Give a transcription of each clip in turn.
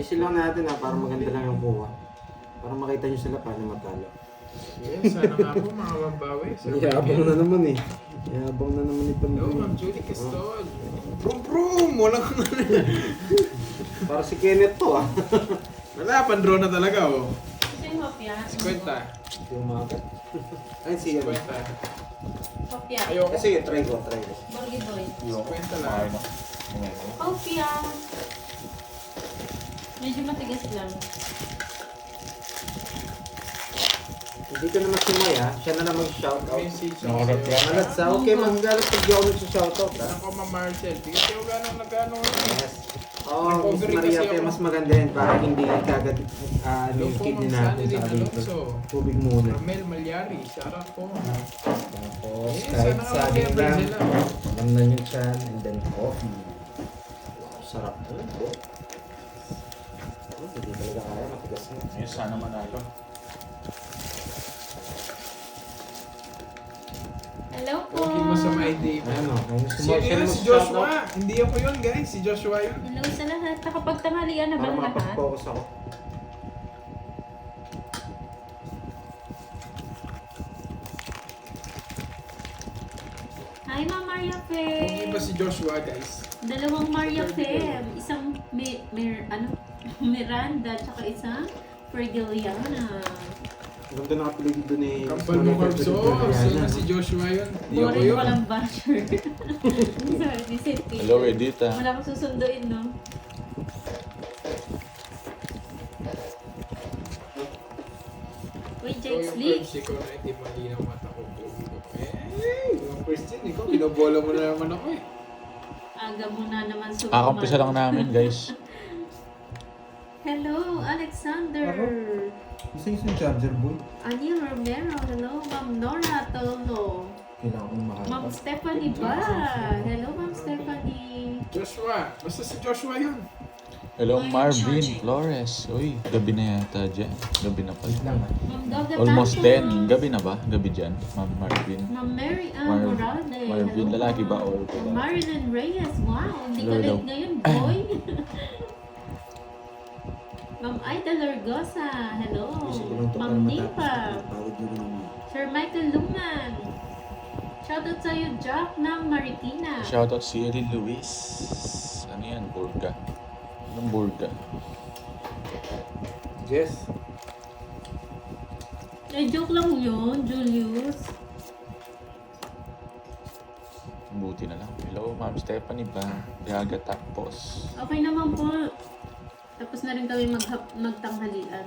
Ayusin lang natin para maganda lang yung kuha. Para makita nyo sila paano matalo. Yes, sana nga po mga mabawi. Yabang na naman eh. Yabang na naman ito. Hello, Ma'am Julie Castol. Prum! Wala kang Para si Kenneth to ah. Wala, pan-draw na talaga oh. Ito yung hopya. 50. Yung magat. Ay, sige. 50. Hopya. Ayoko. Sige, try ko. Borgi boy. 50 lang. Hopya. Medyo matigas lang. Hindi ko naman sumaya. Siya na lang mag-shoutout. Message Nakarap lang. Malat sa okay, magalat pag di ako nag-shoutout ha. Ako, Ma'am Marcel. Di kasi yung gano'ng nag-ano. Yes. Oo, Miss Maria, kaya mas maganda yan para hindi kagad yung kidney natin sa dito. Tubig muna. Ramel Malyari. Sarap po. Tapos, Yes, kahit sana nga saging mag-member lang, sila. alam na yung chan, and then coffee. Wow, sarap. Hindi talaga kaya, matigas na. Yes, sana manalo. Hello po. Huwag mo sa my day. Ano, Sino yun? Si Joshua. Hindi ako yun, guys. Si Joshua yun. Hello sa lahat. Nakapagtanghalian na ba Para ang lahat? makapag-focus ako. Hi, Ma'am Maria Hindi ba Fem. si Joshua, guys? Dalawang Maria Fem. Isang Miranda, tsaka isang Fergiliana. Ganda nakapiligid doon eh. Kampal mo, Carbs. Oh, sino si Joshua yun? Hindi ako Boring yun. walang basher. Sorry, ni Sid Peter. Hello, Edita. Wala akong susunduin, no? Uy, Jake Yung Sleep. Carbs, ikaw na hindi malinaw mata ko. Yung question, ikaw, binobola mo na naman ako eh. Aga mo na naman sumaman. Kakampisa lang namin, guys. Hello, Alexander. Isa yung charger boy. Anil Romero. Hello, Ma'am Nora Tolo. Kailangan kong Ma'am mahaba. Stephanie ba? Hello, Ma'am Stephanie. Joshua, basta si Joshua yun. Hello, Marvin Flores. Uy, gabi na yata dyan. Gabi na pala. Lang ah. Ma'am Doga Almost Tapos. 10. Gabi na ba? Gabi dyan, Ma'am Marvin. Ma'am Mary Ann Marvin. Morales. Marvin, Hello, lalaki ba Ma'am. or babae? Ma'am Marilyn Reyes. Wow, hindi ka Hello, hello. late ngayon, boy. Ma'am Aida Largosa. Hello. Ma'am Nipa. Pagod nyo rin naman. Sir Michael Luman. Shoutout sa'yo, Jack ng Marikina. Shoutout si Eli Luis. Ano yan? Burga. Anong burga? Jess. Eh, joke lang yun, Julius. Buti na lang. Hello, Ma'am Stephanie ba? Diaga tapos. Okay naman po. Tapos na rin kami magtanghalian.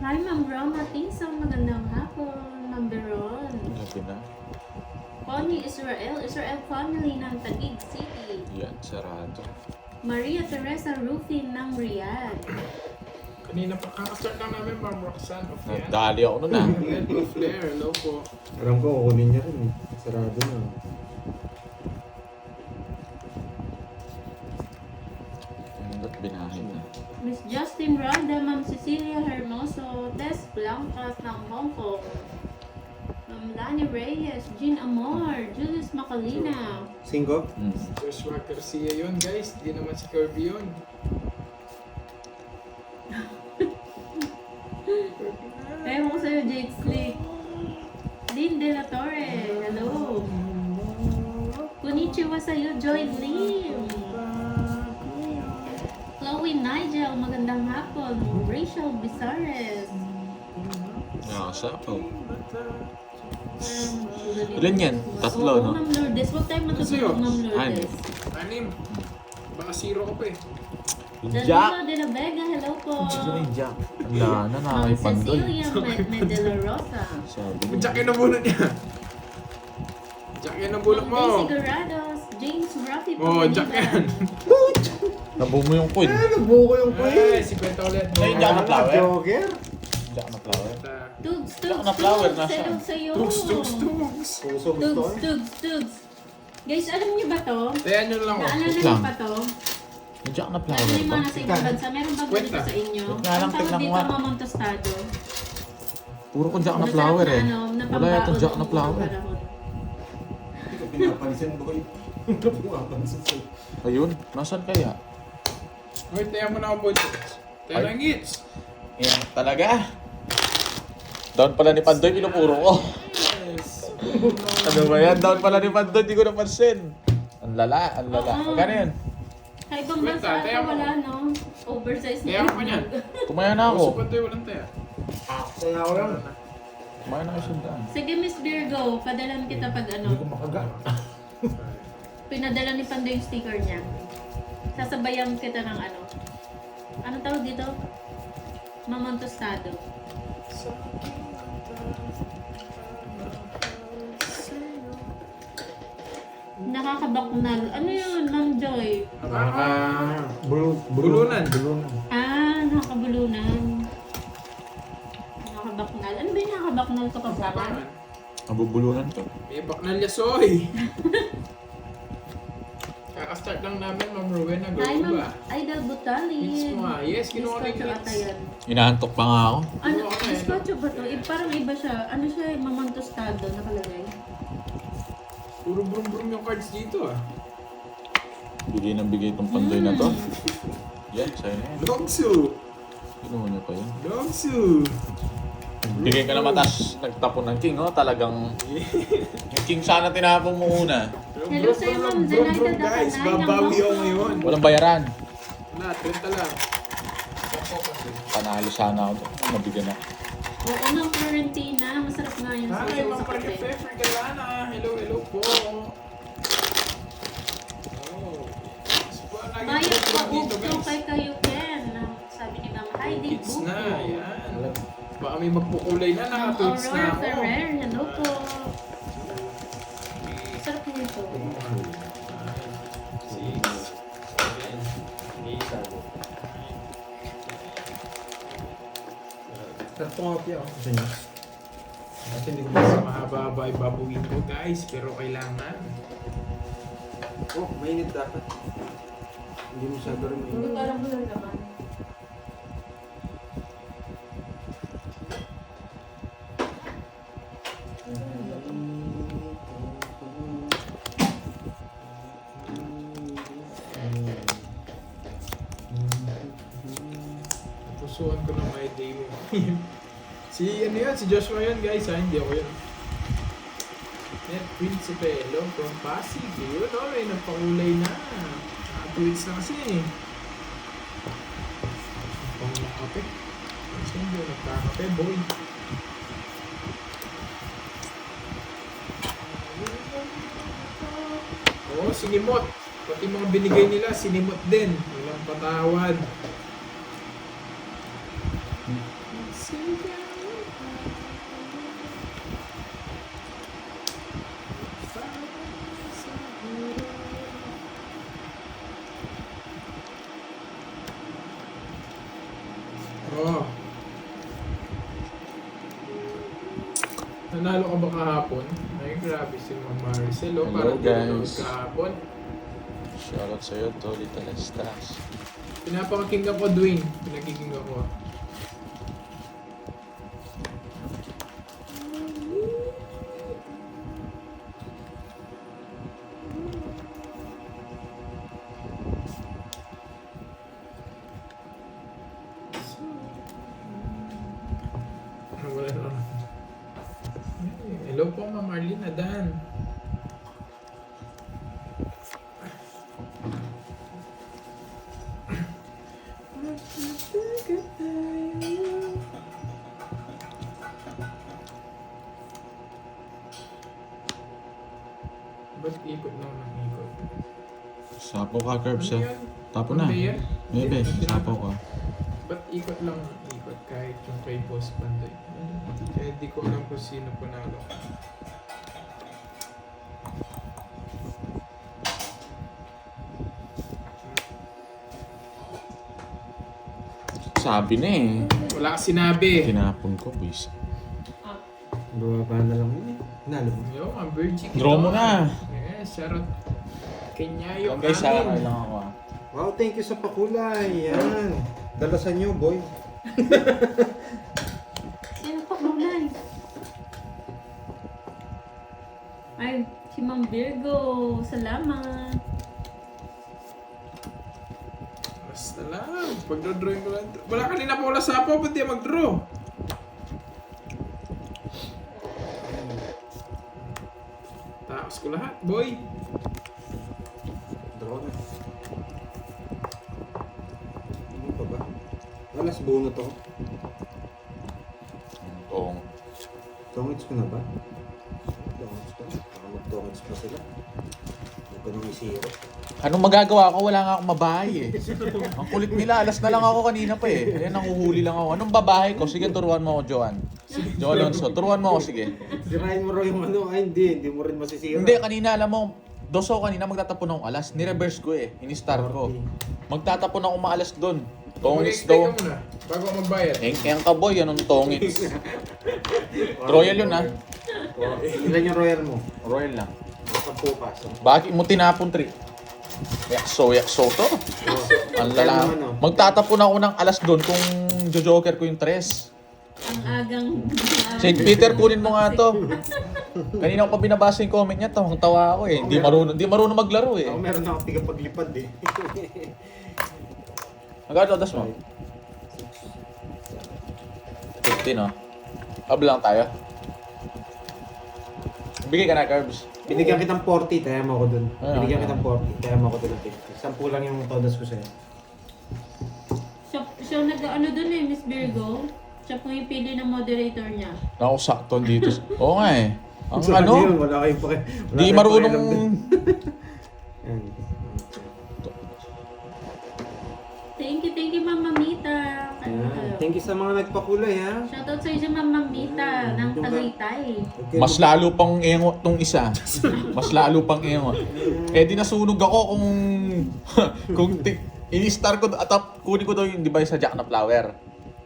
Hi, Ma'am Roma. Tinsang magandang hapon. Ma'am Beron. Gabi na. Connie Israel. Israel family ng Taguig City. Yan, sarado. Maria Teresa Rufin ng Riyadh. Kanina pa kakastart lang namin, Ma'am Roxanne of yan. Nadali ako nun ah. Hello, Flair. Hello po. Alam ko, kukunin niya rin eh. Sarado na. Ba't binahin na? Miss Justin Rada, Ma'am Cecilia Hermoso, Tess Blancas ng Hong Kong. Ma'am Lani Reyes, Jean Amor, Julius Macalina. 5? Hmm. Joshua Garcia yun, guys. Di naman si Kirby yun. Ewan ko sa'yo, Jake Slick. Lynn De La Torre, hello. Konnichiwa sa'yo, Joy Lim. Chloe Nigel, magandang hapon. Rachel Bizares. Nakasapaw. Ilan yan? Tatlo, no? Ma'am Lourdes, huwag tayo matutulog, Ma'am Lourdes. Anim. Baka zero ko pa eh. Danilo De La Vega, hello po. Sino yung Jack? Wala na, Ma'am nakakipandol. Cecilia Medela Rosa. Sabi Jack niya. yun ang bulot niya. Jack yan ang bulot Ma'am mo. Daisy Garados, James Ruffy Oh, Jack yan. Nabuo mo yung queen. Nabuko yung Ay, si Kwenta ulit. Ay, Jack na flower. Joker. Jack na flower. Tugs, Jack tugs, na flower, tugs. nasaan? Hello sa'yo. Tugs, tugs, tugs. Puso gusto Tugs, eh. tugs, tugs. Guys, alam niyo ba to? Tayan nyo lang ako. Naalala Wait niyo lang. pa to? May Jack na Lalo flower yung ba? mga nasa ibang bansa. Meron ba Kwenta. dito sa inyo? Wait nga lang, Ang tawag tignan ko dito nga. mamang tostado. Puro ko Jack na Masarap flower eh. na Wala yata pambaon Jack na noong flower. panahon. Hindi ko pinapansin boy. Hindi ko pinapansin sa'yo. Ayun, nasan kaya? Hoy, taya mo na ako, boy. Taya ng hits. Yan talaga. Down pala ni Pandoy, pinupuro ko. Yes. Ano ba yan? Down pala ni Pandoy, di ko napansin. Ang lala, ang lala. Oo. Magkano yan? Sa ibang Wait, bansa taya ata mo. wala, no? Oversize Taya na ko pa niyan. Tumaya na Gusto ako. pa tayo, walang taya. Kaya ako lang. Tumaya na ako sundaan. Sige, Miss Virgo, padalan kita pag ano. makaga. Pinadala ni Pandoy yung sticker niya. Sasabayan kita ng ano. Anong tawag dito? Mamang tostado. Nakakabaknal. Ano yun, Ma'am Joy? Bulunan. Ah, nakakabulunan. Nakakabaknal. Ano ba yung nakakabaknal ko pa ba? Nabubulunan to. May baknal yasoy. Kaka-start lang namin, Ma'am Rowena. Hi, Go Ma'am ba? Idol Butalin. Hits mo nga. Yes, kinuha ko yung Bizcocho ata hits. yan. Inaantok pa nga ako. Ano, Kinuha ko na yan. bizcocho ba to? Parang iba siya. Ano siya, mamang tostado nakalagay. Puro brum-brum yung cards dito ah. Bigay ng bigay itong Pandoy na to. Yan, sa'yo na yan. Dogsu! Kinuha niya pa yun. Dogsu! Bigay ka na matas, nagtapon ng king, oh. Talagang yung king sana tinapon mo una. Hello sa'yo, Ma'am Zenaida Guys, Dakanay ng babawi ako Bangko. ngayon. Walang bayaran. Wala, 30 lang. Panalo sana ako. Nabigyan na. Oo, Ma'am Florentina. Masarap nga yung Hi, sasaw Ma'am sa kape. Pepper Galana. Hello, hello po. Oh. Mayat pa dito, ugto guys. kay kayo, Ken. Sabi ni Ma'am Heidi Kids Buko. na, yan. Baka may magpukulay na, Ma'am naka-tweets na Aurora ako. Ferrer. Hello po. Sarap nito. 6, 7, 8, Sarap nga piya ako sa inyo. Kasi hindi ko Mas mahaba-haba ibabuin ko guys, pero kailangan. Oh, mainit dapat. Hindi mo siya gawin mainit. Parang bulan naman. Pusuan ko na my day. Si ano yun, si Joshua yun guys ha, hindi ako yun. Net Principe, hello from Pasig. Yun o, may nagpakulay na. Naka-tweets na kasi eh. Pang nakape. Kasi hindi nagkakape, boy. Oo, sinimot. Pati mga binigay nila, sinimot din. Walang patawad. Oh. Nanalo ka ba kahapon? Ay, grabe si Ma'am Maricel. Oh, Hello, parang tinanong guys. kahapon. Shoutout sa'yo, Toli Talastas. Pinapaking ako, Dwayne. Pinagiging ako. Wala na. Hello po, Ma'am Marlene Adan. Ba't ikot lang ng ikot? Sapo ka, Curbs, Ano ah. yun? Tapo na. Conveyor? Bebe, Hindi, sapo ka. Ba't ikot lang ng ikot kahit yung kay Boss Pandoy? Kaya di ko alam kung sino panalo. Sabi na eh. Wala ka sinabi. Tinapon ko, boys. Bumaba na lang yun eh. Nalo mo. Yo, ang virgin. Draw mo na. Yes, shoutout. Kanya yung Guys, sakay lang ako, ah. Wow, thank you sa pakulay. Yan. Dalasan nyo, boy. Sino pa kulay? Ay, si Ma'am Virgo. Salamat. Basta lang. Pagdodrawing ko lang. Wala kanina pa wala sapaw, ba't di mag-draw? Takas ko lahat, boy. Draw na. Ano pa ba? Wala sa buo na to. Oo. Tongits ko na ba? Tongits ko. Baka mag-tongits pa sila. Huwag ka nang isiro. Anong magagawa ko? Wala nga akong mabahay eh. Ang kulit nila. Alas na lang ako kanina pa eh. Ayan, nanguhuli lang ako. Anong babahay ko? Sige, turuan mo ako, Joan. Joan Alonso, turuan mo ako, sige. Sirain mo raw yung ano. Ay, hindi. Hindi mo rin masisira. Hindi, kanina alam mo, doso kanina magtatapon akong alas. Ni-reverse ko eh. Ini-start ko. Magtatapon ako maalas doon. Tongits Mag-explain daw. ka muna, bago ako magbayad. Eng ka boy, anong tongits? Royal yun ha. Ilan yung royal mo? Royal lang. Nakapupas. Bakit mo tinapon 3? Yakso to. Ang lala. Magtatapon ako ng alas doon kung jojoker ko yung 3. Ang agang... St. Peter, kunin mo nga to. Kanina ko pa binabasa yung comment niya, tawang-tawa ako eh. Hindi marunong maglaro eh. Ako meron na akong tigapaglipad eh. Magkano odas mo? 15 no? Hab lang tayo. Bigay ka na, Carbs. Binigyan kitang 40, taya mo ako dun. Ay, Binigyan ay, kitang 40, taya mo ako dun ng 50. 10 lang yung todas ko sa'yo. Siya nag-ano dun eh, Miss Virgo. Siya po yung pili ng moderator niya. Ako sakto dito. Oo nga eh. Ang So, ano? yun, wala kayong pake. Di marunong... Yan. Thank you, Mama Mita. Yan. Thank you sa mga nagpakulay ha. Shoutout sa iyo, Mama Mita, ng Tagaytay. Mas lalo pang engot tong isa. Mas lalo pang engot. Eh di nasunog ako kung... kung ini-star ko at kunin ko daw yung device sa Jack na Flower.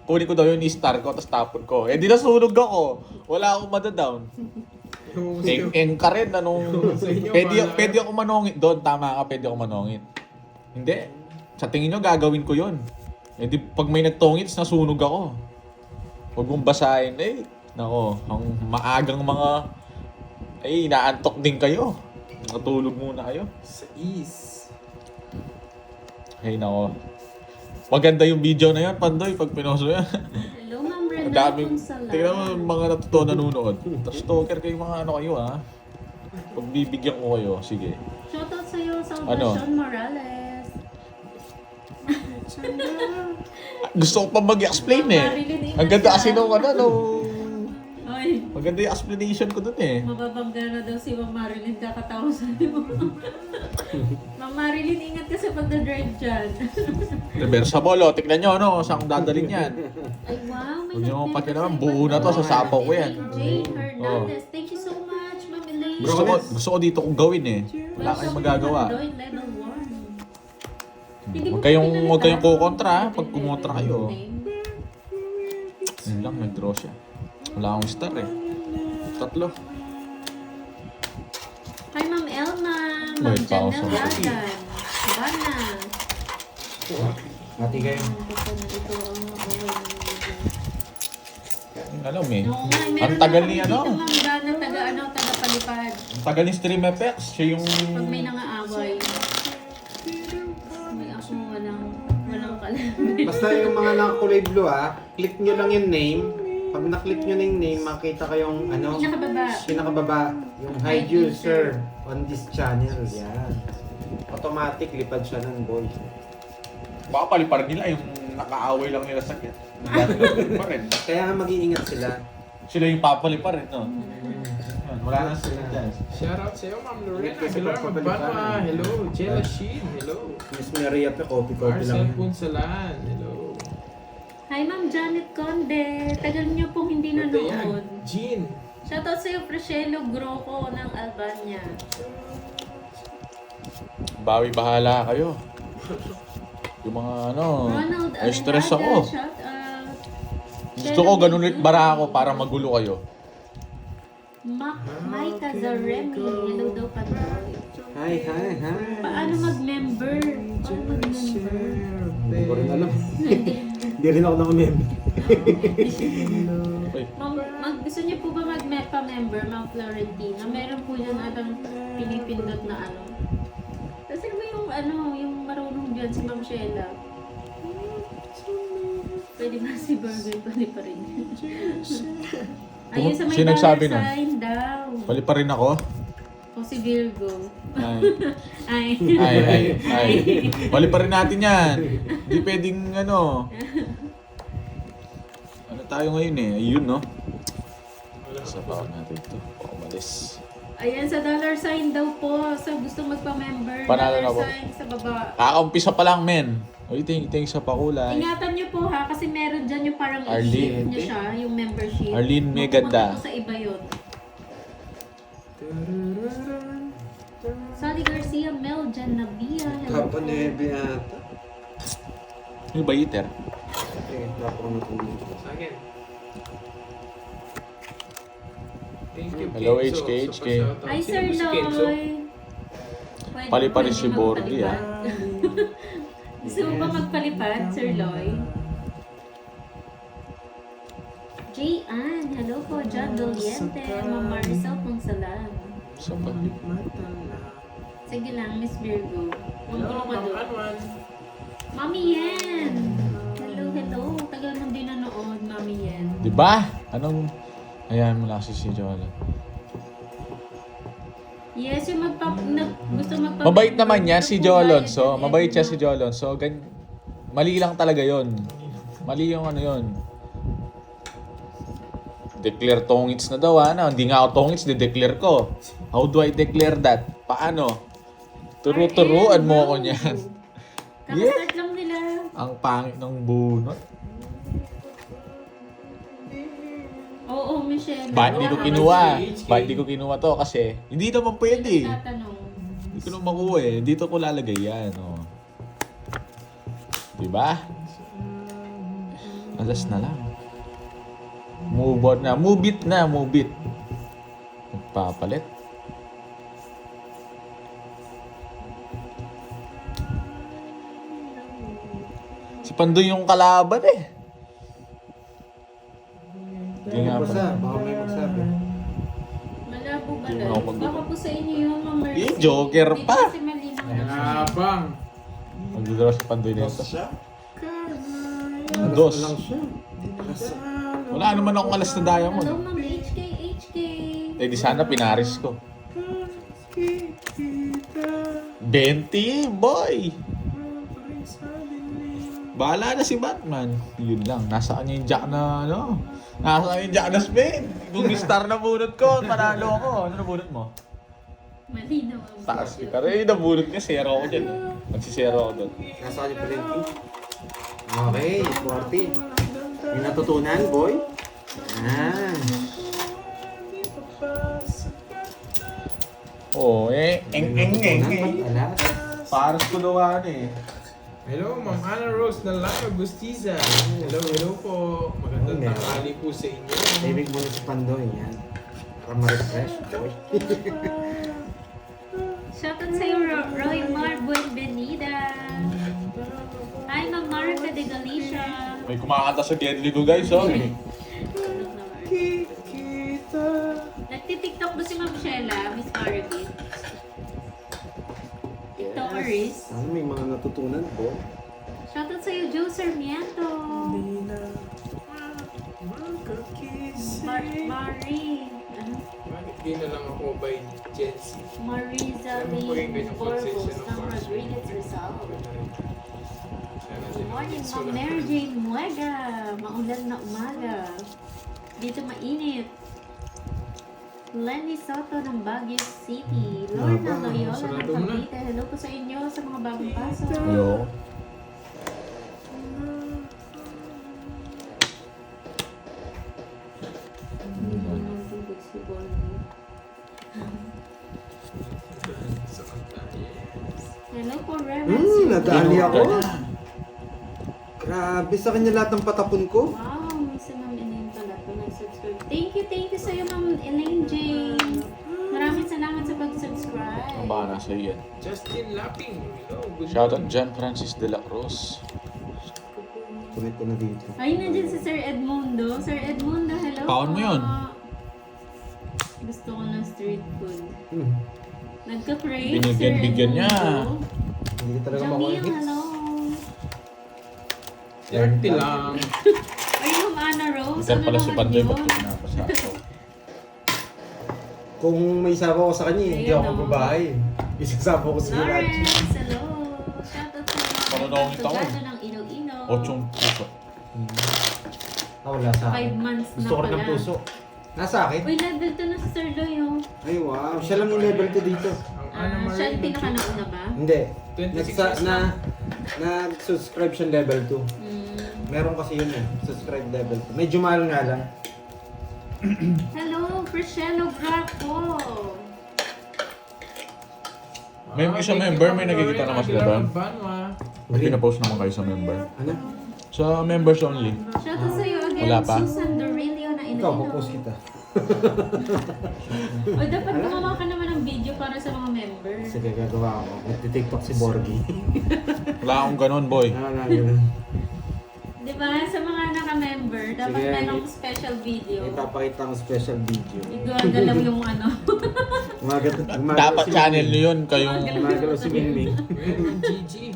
Kunin ko daw yung i-star ko tapos tapon ko. Eh di nasunog ako. Wala akong madadown. Eng ka rin anong... Pwede ako manongit doon. Tama ka, pwede ako manongit. Hindi. Sa tingin nyo, gagawin ko yon. Eh di pag may nagtongits, nasunog ako. Huwag mong basahin. Eh, nako, ang maagang mga... Ay, inaantok din kayo. Natulog muna kayo. Sa is. Ay, nako. Maganda yung video na yan, Pandoy, pag pinoso yan. Hello, Ma'am Ang Rena daming, Consalan. tingnan mo yung mga natutuwa nanonood. Tapos stalker kayo mga ano kayo ha. Pagbibigyan ko kayo, sige. Shoutout sa iyo, Ano? Salvacion Morales. Gusto ko pa mag-explain eh. Ang ganda kasi nung ano, Oy, maganda yung explanation ko dun eh. mababangga na daw si Ma'am Marilyn kakatawa sa iyo. Ma'am Marilyn, ingat ka sa pagdadrive dyan. Reversible, tignan nyo, no? Saan kong dadalhin yan? Ay, wow, may Huwag nyo nag-member pakinaman, sa buo na to, iba. sasapaw ko yan. Jane Hernandez, thank you so much, Ma'am Elaine. Gusto ko dito kong gawin eh. Wala kayong magagawa. Doin, level 1. Hindi mo Huwag kayong pinalitan. kukontra ha, pag kumontra kayo. Name. Yun lang, nag-draw siya. Wala akong star eh. 3. Hi, Ma'am Elma. Ma'am Wait, pause. Janelle Dagan. Bana. Mati kayo. Ito ang Alam eh. Oo nga, meron Ang tagal ako ni dito, ano? Ma'am Dana, taga-palipad. Ang tagal ni Stream FX. Siya yung... Pag may nangaaway. May ako walang kalam. Basta yung mga nakakulay blue ha, click nyo lang yung name. Pag na-click nyo na yung name, makita kayong ano, Pinakababa. pinakababa, yung hide user on this channel. Yan. Automatic, lipad siya ng boy. Baka palipar nila yung nakaaway lang nila sa kit. Pa rin. Kaya nga mag-iingat sila. Sila yung papalipar rin, no? Wala na sila dyan. Shoutout sa iyo, Ma'am Lorena. Kasi Hello, pagpapalitan. Magbanwa. Hello, Jella Sheen. Hello. Miss Maria pa, copy-copy lang. Marcel Punsalan. Hello. Hi, Ma'am Janet Conde. Tagal niyo pong hindi nanood. Jean. Shoutout sa iyo, Priscelo Groco ng Albania. Bawi bahala kayo. Yung mga ano, Ronald ay stress Alejada, ako. shoutout. Gusto ko ganun ulit bara ako para magulo kayo. Maika Zaremi. Hello daw, Patoy. Hi, hi, hi. Paano mag-member? Hindi ko rin alam. Hindi rin ako naka-member. Uy, Gusto niyo po ba mag-member, Ma'am Florentina? Meron po yan atang pinipindot na ano. Kasi ba yung ano, yung marunong dyan si Ma'am Sheila? Pwede ba si Burger pali pa rin? Ayun sa may Sino dollar nagsabi nun? sign daw. Pali pa rin ako. O si Virgo. Ay. Ay. Ay. Bali pa rin natin yan. Hindi pwedeng ano. Ano tayo ngayon eh? Ayun no? Sa bawal natin ito. Umalis. Ayan, sa dollar sign daw po. Sa gusto magpa-member. Panalo na dollar po. sign sa baba. Kakaumpisa pa lang men. Uy, thanks sa pakulay. Ingatan niyo po ha, kasi meron dyan yung parang Arlene. i-shift niyo siya, yung membership. Arlene, may ganda. Mapupunta po sa iba yun. Sally Garcia, Mel, Jan Nabia, hello po. Kapanebe ata. Yung ba iter? Okay, dapat na tumulong. Sa akin. Thank you, Hello, Kenzo, HK. sa pa-shoutout. Ay, Sino Sir po si Kenzo? Loy. Pwede- Pali-pali pwede si Bordy, magpalipad. Gusto mo ba magpalipad, Sir Loy? J. Ann, hello po, John Doliente, Ma'am Maricel Ponsalan. Sa pa. Sige lang, Miss Virgo. Hello, Huwag Ma'am doon. Anwan. Mami Yen! Hello. Tagal nang di nanood, Mami Yen. Di ba? Anong... Ayan mo lang si Jolo. Yes, yung gusto magpa... Mabait naman niya si Joe Alonso. Bayad Mabait siya every si Joe Alonso. Mali lang talaga yon. Mali yung ano yon. Declare tongits na daw ano. Hindi nga ako tongits, de-declare ko. How do I declare that? Paano? Turu-turuan mo ako niyan. Kakastart lang nila. Ang pangit ng bunot. Oo, Michelle. Bakit hindi ko Wala kinuha? HK. Bakit hindi ko kinuha to? Kasi hindi naman pwede. Tatanong. Hindi ko naman makuha eh. Dito ko lalagay yan. Oh. Diba? Alas na lang. Move on na. Move it na. Move it. Magpapalit. Si Pandoy yung kalaban eh. Hindi nga Basta, pala. baka may magsabi. Malabo ba Hindi lang? ako mag- Baka po sa inyo yun, Ma'am Mercy. Eh, Joker Hindi pa. kasi malinaw na siya. Abang. Magdodoro si Pandoy nito. siya? Dos. Alas na lang siya. Wala naman akong alas na Hello, diamond. Ma'am HK. Eh di sana pinaris ko. 20, boy! Bahala na si Batman. Yun lang. Nasa kanya yung jack na ano. Nasa kanya yung jack na spin. Kung star na bunot ko, panalo ako. Ano na bunot mo? Malinaw ang Taas ka. Pero yung nabunot niya, zero ako dyan. Magsisero ako doon. Nasa kanya pala yung king. Okay, 40. Yung natutunan, boy? Ah. Oo, Natutunan, alas. Paras ko daw eh. Hello, Ma'am Ana Rose na lang Agustiza. Hello po. Magandang tanghali po sa inyo. Ibig mo na si Pandoy, yan. Para ma-refresh, boy. Shoutout sa'yo, Roy Mar Buenvenida. Hi, Ma'am Marica de Galicia. May kumakanta sa Gedli ko guys, oh. Nagtitiktok ba si Ma'am Sheila, Miss Marvin? TikTokeris. Ano may mga natutunan po? Shoutout sa'yo, Joe Sarmiento. Marie. Ano? Bakit di na lang ako by Jency? Mariza Lee Borbos ng Rodriguez Rizal. Good morning, Ma'am Mary Jane Muega. Maulan na umaga. Dito mainit. Lenny Soto ng Baguio City. Lorna Loyola ng sarado mo na. Cavite. Hello po sa inyo sa mga bagong pasok. Hello. Hindi ko nagtulog si Bonnie. Hello po, Reverend. Nadali ako. Ganun. Grabe sa kanya lahat ng patapon ko. Wow, may si Ma'am Elaine pala po nag-subscribe. Thank you sa'yo, Ma'am Elaine Jane. Maraming salamat sa pag-subscribe. Ang baka nasa iyo yan. Justin Lapping. Hello, good Shoutout John Francis de la Cruz. Connect ko na dito. Ayun nandiyan si Sir Edmundo. Sir Edmundo, hello Paon mo po. yun? Gusto ko ng street food. Hmm. Nagka-crave, Binigyan Sir niya. Edmundo. Hindi ka talaga Jamil, makuha hits. hello. Swerte lang. Ay, Ma'am Ana Rose, Ikaw ano pala si naman Pandoy, yun? ba't ko pinapasa? Kung may sawa ko sa kanya, hindi Ayun, ako no. babae. Isasama ko si Raj. Lawrence, hello. Shoutout sa mga Panunongin ako. Sugado ng Iloilo. 8 puso. Wala sa 5 akin. months na Gusto ko ng pala. puso. Nasa akin? Uy, level 2 na si Sir Loy, oh. Ay, wow. Siya lang yung level 2 dito. Ang Ana Marie. Siya yung pinaka-nauna ba? Hindi. 26 years Nag-subscribe siya level 2. Meron kasi yun eh. Subscribe level 2. Medyo mahal nga lang. Hello, Priscello Graco. May isa member, may nakikita naman sila doon. Banwa. May pinapost naman kayo sa member. Ano? Sa members only. Shoutout sa'yo again, Wala pa? Susan Dorilio na Ikaw, Iloilo. pupost kita. O, dapat gumawa ka naman ng video para sa mga members. Sige, gagawa ako. Nagtitiktok si Borgie. Wala akong ganun, boy. Wala ganun. Di ba? Sa mga naka-member, dapat Sige, merong special video. Ipapakita ko special video. Igagalaw yung ano. Dapat channel nyo yun, kayong, Gumagalaw si Mingming. Meron Gigi.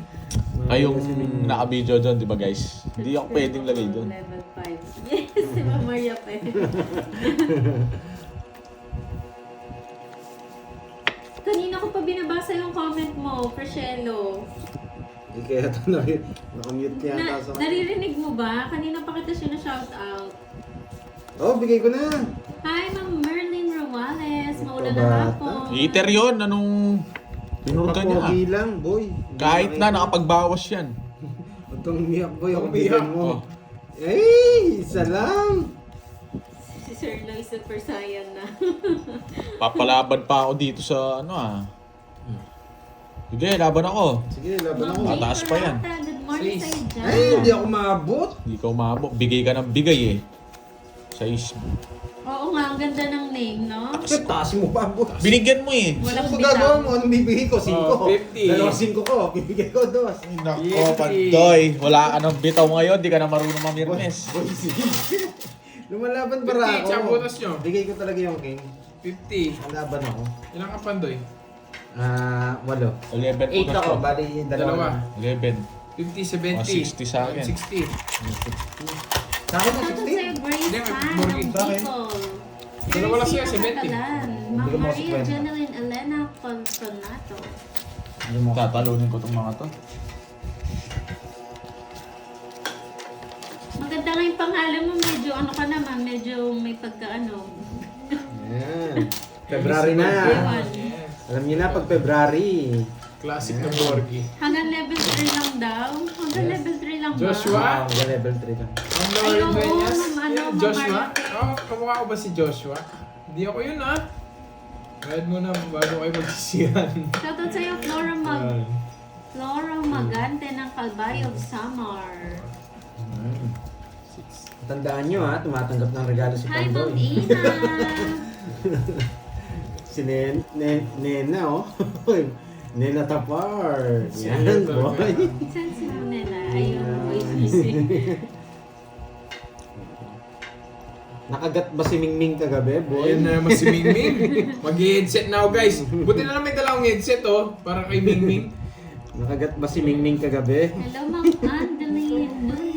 kayong naka-video dyan, di ba guys? Hindi ako pwedeng lagay dun. Level 5. Yes, si Ma'am Maria pa eh. Kanina ko pa binabasa yung comment mo, Priscello. Hindi kaya ito nakamute yata sa... Naririnig mo ba? Kanina pa kita siya na-shoutout. Oh, bigay ko na. Hi, Ma'am Merlin Rowales. Maulan na Bata. hapon. Heater yun, anong tinurga niya Papogi lang, boy. Hindi Kahit na, makita. nakapagbawas yan. Huwag kang umiyak, boy. Ako Umiyak. bigyan mo. Oh. Eh, isa lang. Si Sir Loy Super Saiyan na. Papalaban pa ako dito sa Sige, laban ako. Sige, laban ako. Ma'am Mataas pa yan. Peralta, good morning Sis. sa'yo dyan. Ay, hindi ako maabot. Hindi ka umabot. Bigay ka ng bigay eh. Sa Oo nga, ang ganda ng name, no? Kasi taas mo pa, boy. Binigyan mo eh. Walang Ano bitaw. gagawa mo? Anong bibigay ko? 5. Oh, 50. Dalawang 5 ko. Bibigay ko 2. Nako, Yes, Pandoy. Wala ka ng bitaw ngayon. Di ka na marunong mamirmes. Boy, sige. Lumalaban para 50, ako. tsaka butas nyo. Bigay ko talaga yung king. 50. Laban ako. Ilang ka Pandoy? 8. 11 8 po na ako, to. bali Dalawa. 11. 50, 70. 60 sa akin. 60. Sa akin na Shoutout 16. sa'yo, Grace Hindi, may Fan mortgage ng sa akin. Bicol. Dalawa lang siya, Teresita 70. Catalan. Hindi Ma'am ko Maria makasakwenta. Jeneline Elena Consonato. Tatalunin ko itong mga to. Maganda nga yung pangalan mo, medyo ano ka naman, medyo may pagka-ano. Ayan. February na. Yes. Alam niyo na, pag February. Classic na Borgie. Hanggang level 3 lang daw. Hanggang level 3 lang ba? Joshua? Level 3 lang. Ang Ay, Lord oo, Dueñas. ano, Yan, Ma'am Joshua? Maria. Oh, kamukha ko ba si Joshua? Hindi ako yun ah. Bayad mo na bago kayo magsisiyan. Shoutout sa'yo, Yan. Flora Magante ng Calvario of Samar. Tandaan nyo ha, tumatanggap ng regalo si Hi, Ma'am Pandoy. Ina! Si Nena oh. Nena Tapar. Yan, Serious boy. talaga. Saan si Ma'am Nena? Ayun, voice missing. Nakagat ba si Mingming kagabi, boy? Ayun na naman si Mingming. Mag-headset na ako guys. Buti na lang may dalawang headset oh. Para kay Mingming. Nakagat ba si Mingming kagabi? Hello, Ma'am Andeline Nunez.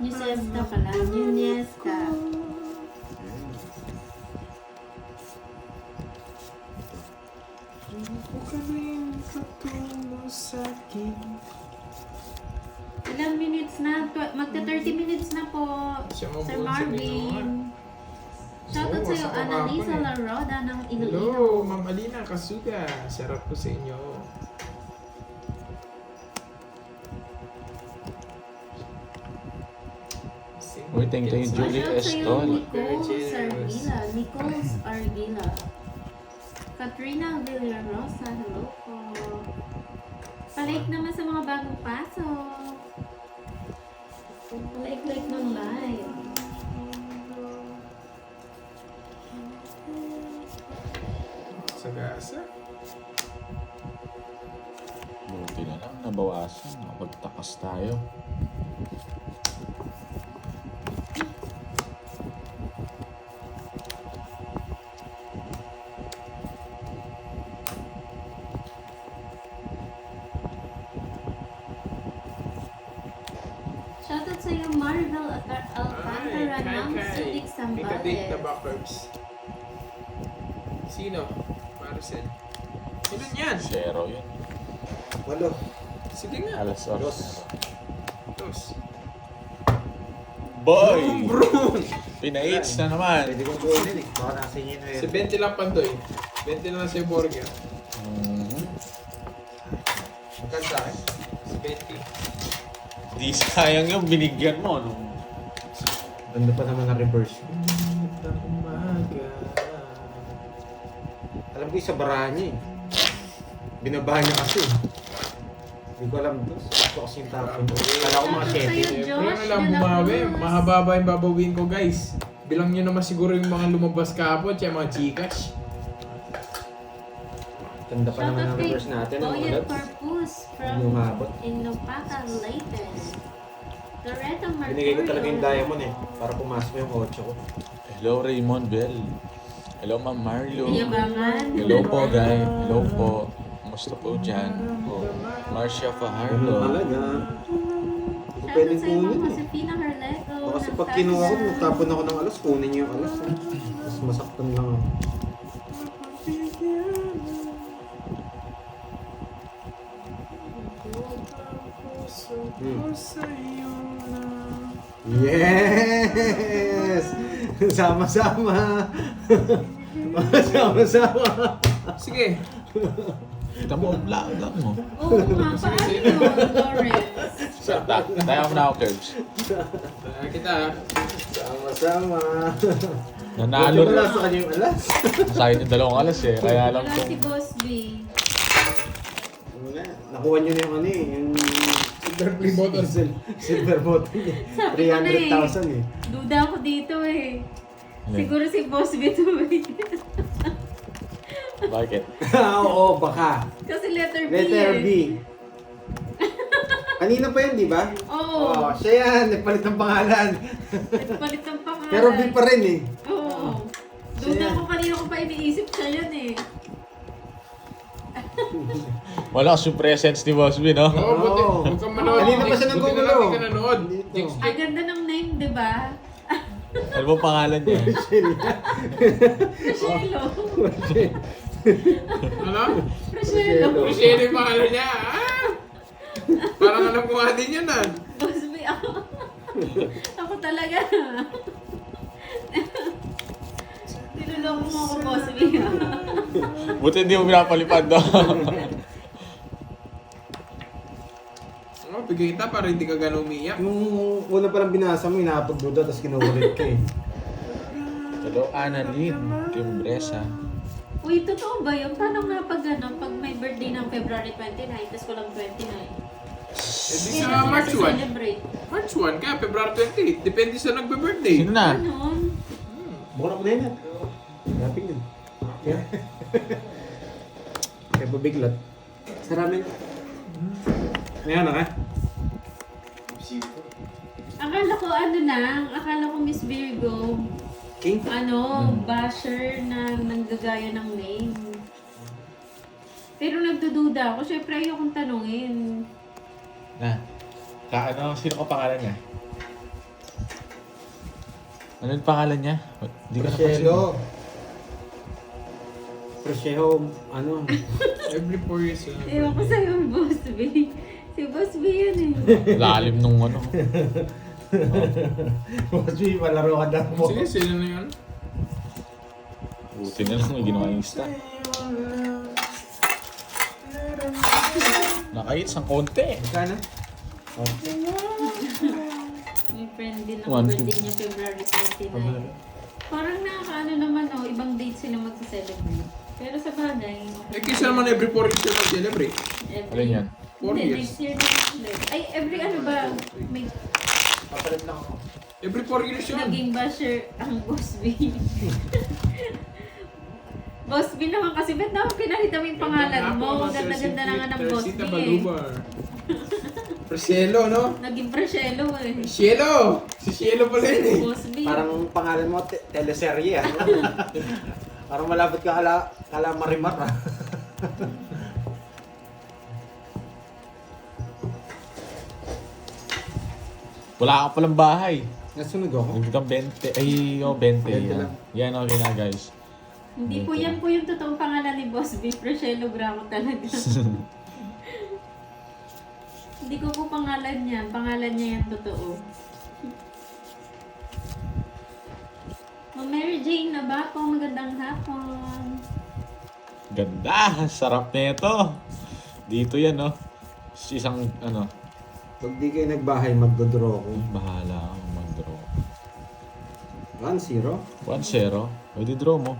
Newsesta pala. Nunezka. Ilang minutes na? Magta 30 minutes na po, Siya mo Sir po, sabi ko nga. Marvin. Shoutout Oo, sa'yo, sa Annalisa kahapon eh. La Roda ng Iloilo. Hello, Ma'am Alina Kasuga. Sarap po sa inyo. Uy, thank you, Julie Shoutout sa'yo, Estol. Nicoles Argila. Nicoles Argila. Katrina Villarosa, hello po. Palike naman sa mga bagong pasok. Palike-like ng live. Sagasa. Buti na lang, nabawasan. Nakapagtakas tayo. update na backers. Sino? Maricel. Sino yan? Zero yun. Walo. Sige nga. Alas oras. Dos. Boy! Bro! Pina-AIDS na naman. Pwede kong kunin eh. Baka nasa inyo na Si yun. 20 lang Pandoy. 20 lang si Borgia. Mhm. Magkano sa akin? Si 20. Di sayang yung binigyan mo. No? Ganda pa naman ang reverse. Ng umaga. Alam ko yung sa barahan niya eh. Binabahan niya kasi. Hindi ko alam to. Gusto kasi yung tapon. Kala ko mga Sa'yo, 7. Josh, Kaya lang de la bumawi. Cruz. Mahaba ba yung babawin ko, guys? Bilang nyo naman siguro yung mga lumabas kahapon, tsaya mga chikash. Ganda pa naman ang Shoutout kay reverse natin. Ang Boyet ulat. Corpus Hindi from umabot. Inupata, Leyte. Loretta Marcorio. Binigay ko talaga yung diamond eh. Para pumasok yung 8 ko. Hello Raymond Bell. Hello Ma'am Marlo. Yabangan. Hello po guys. Hello po. Kumusta po dyan? Po. Marcia Ano Fajardo. talaga? Shoutout sa'yo, Ma'am Josefina Harleco. Baka kasi ng pag kinuha ko, Tacna. magtapon ako ng alas, kunin niyo yung alas. Eh. Tapos masaktan lang ako. Yes! Sama-sama! Sama-sama! Sige. Kita mo, vlog mo. Oo nga, paano yun, Lawrence? Tayo mo na ako, Curbs. Tara kita. Sama-sama! Nanalo Buti wala na. sa kanya yung alas. Sayang yung dalawang alas eh. Kaya alam Wala ko. si Boss B. Wala. Nakuha niyo na yung ano eh, yung Silver bottle. silver bottle niya. Sabi ko na eh. 300,000 eh. Duda ako dito eh. Alin? Siguro si Boss B to eh. Bakit? Oo, baka. Kasi letter B Letter eh. B. Kanina pa yun, di ba? Oo. Siya yan. Nagpalit ng pangalan. Nagpalit ng pangalan. Pero B pa rin eh. Oo. Siya Duda yan. ko kanina ko pa iniisip siya yun eh. Wala kasi yung presence ni Boss B, no? Oo, buti. Oo. Huwag kang manood. Kanina pa siya Buti na naggugulo. lang hindi ka nanood. Dito. Jinx. Ang ganda ng name, di ba? Ano ba pangalan niya? Rochelo. Ano? Rochelo. Michelle yung pangalan niya. Ah! Parang alam ko nga din yun ah. Boss B ako. Ako talaga. Niloloko mo ako, Boss B. Buti hindi mo pinapalipad doon. Oh, bigay kita para hindi ka gano'ng umiyak. Yung una palang binasa mo, inapagduda, tapos kinukulit ka eh. Hello, Annalyn. Kim Bresa. Uy, totoo ba yun? Paano nga pag ano, pag may birthday ng February 29, tapos ko lang 29? Eh di Kaya sa March 1. celebrate. March 1 kaya February 28. Depende sa nagbe-birthday. Sino na? Ganon. Bukla ko na yun. Laping yun. Yeah. Kaya pabiglat. Sarami. May ano ka? Akala ko ano lang, akala ko Miss Virgo, King? ano, basher na nanggagaya ng name. Pero nagdududa ako, syempre ayokong tanungin. Na. Ano, sino ka pangalan niya? Ano yung pangalan niya? Hindi ko Rochelo. Rochelo, ano? Every 4 years. Ewan ko sa'yo, Boss B. Si Boss B yun eh. Lalim nung ano. Boss B, malaro ka daw mo. Sige, sino na yun? Buti na lang may ginawa yung Insta. Nakahits ang konti. Magkano? Oh. May friend din ang One, birthday niya February 29. Parang nakakaano naman oh, ibang date sila magsa-celebrate. Pero sa bagay, Eh, kasi naman every 4 years yung mag-celebrate. Alin yan? 4 Hindi, years. next year na ulit. Ay, every ano ba, may Papalit lang ako. Every 4 years yun. naging basher ang Boss B. Boss B naman kasi, ba't naman pinalita mo yung pangalan mo? Ganda-ganda na nga ng Boss B Teresita eh. Balubar. Preselo, no? Naging presyelo eh. Cielo! Si Cielo pala yun eh. Boss B. Parang pangalan mo, teleserye ah. Parang malapit ka kala Marimar ah. Wala ka palang bahay. Nasunod ako. Hanggang 20. Ay, 20. 20 Yan. lang. Yan, okay na guys. Hindi po yan po yung totoong pangalan ni Boss B. Rochelle Gramo talaga. Hindi ko po pangalan niya. Pangalan niya yan totoo. Oh, Mary Jane na ba po? Magandang hapon. Ganda! Sarap na ito. Dito yan, no? Isang, ano, Pag di kayo nagbahay, magdodraw ako. bahala akong mag-draw. 1-0. 1-0. Pwede draw mo.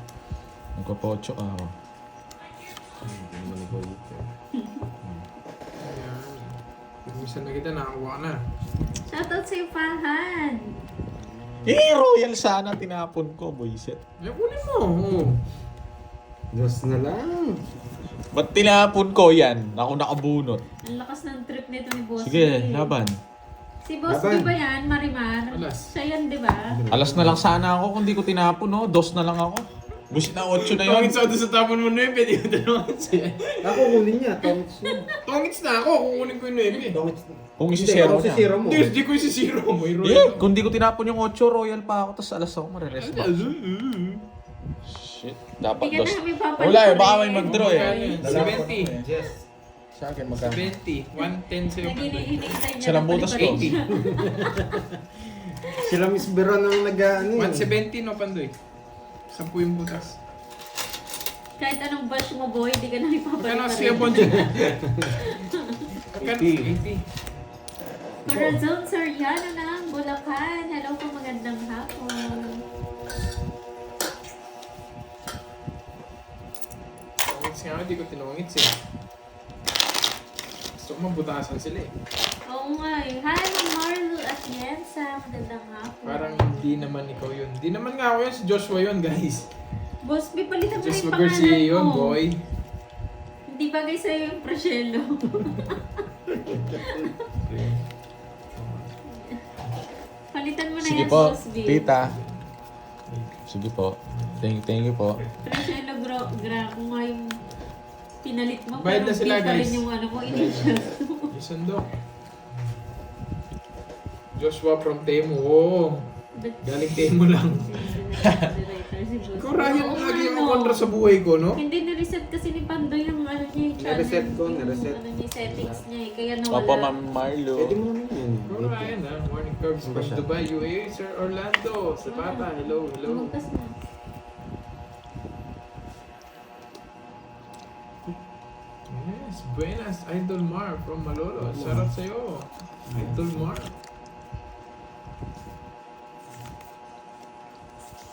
Magpapocho ka ako. Hindi naman ikaw dito. Ayan. Minsan na kita, nakakuha na. Shoutout sa Fahan. Royal sana tinapon ko, boyset. Ay, kunin mo. Oh. Diyos na lang. Ba't tinapon ko yan? Ako nakabunot. Ang lakas ng trip nito ni Boss Sige, B. laban. Si Boss Laban. B ba yan, Marimar? Alas. Siya yan, di ba? Alas na lang sana ako kung di ko tinapon, no? 2 na lang ako. Busit na 8 na yun. Tongits ako sa tapon mo na yun, pwede ko dalawang siya. Ako kunin niya. Tongits niya. Tongits na ako, kukunin ko yung 9. Tongits. Kung Hindi, isi-zero ako si niya. zero mo. Hindi ko yung si zero mo. Yeah, kung di ko tinapon yung 8, royal pa ako, tapos alas ako marerest back. Shit, dapat Hindi ka 2. na kami papalit Wala eh, pa baka rin. may mag-draw eh. Magkano yan? 70. Yes. Sa akin magkano? 20. 110 sa'yo. Hinihintay niya Sa lambutas na ko. paliparin. Sila Miss Veron ang nag-ano eh. 170 no, Pandoy? 10 yung butas. Kahit anong bash mo, boy, di ka na ipapalit Magkano pa siya, rin. Bonji? Magkano? 80. Corazon Soriano ng Bulacan. Hello po, magandang hapon. Tongits nga, hindi ko tinongits eh. Gusto ko mabutasan sila eh. Oo nga eh. Hi, Ma'am Marlo Atienza. Magandang hapon. Parang hindi naman ikaw yun. Hindi naman nga ako yun, si Joshua yun, guys. Boss, may palitan mo na Joshua yung pangalan Garcia yun, mo. boy. Hindi bagay sa'yo yung Proshelo. Palitan mo na Sige yan, po, Boss B. tita. Sige po. Thank you po. Proshelo kung nga yung pinalit mo. Bayad na pero sila, di pa rin guys. yung ano mo, initials mo. Yung sandok. Joshua from Temu. Oh. Galing Temu lang. Ikaw, Ryan, Oo, lagi ano. ako kontra sa buhay ko, no? Hindi na-reset kasi ni Pandoy yung ano niya, yung channel. Na-reset ko, yung na-reset. Ano niya, settings niya eh. Kaya nawala. Papa Ma'am Marlo. Pwede mo naman yan. Ikaw, Ryan, ha? Morning Curbs Ano ba from siya? Dubai, UAE, Sir Orlando. Zapata, hello, hello. Lumagpas na. Yes, buenas, Idol Mar from Malolo. Shoutout sa'yo, Idol Mar.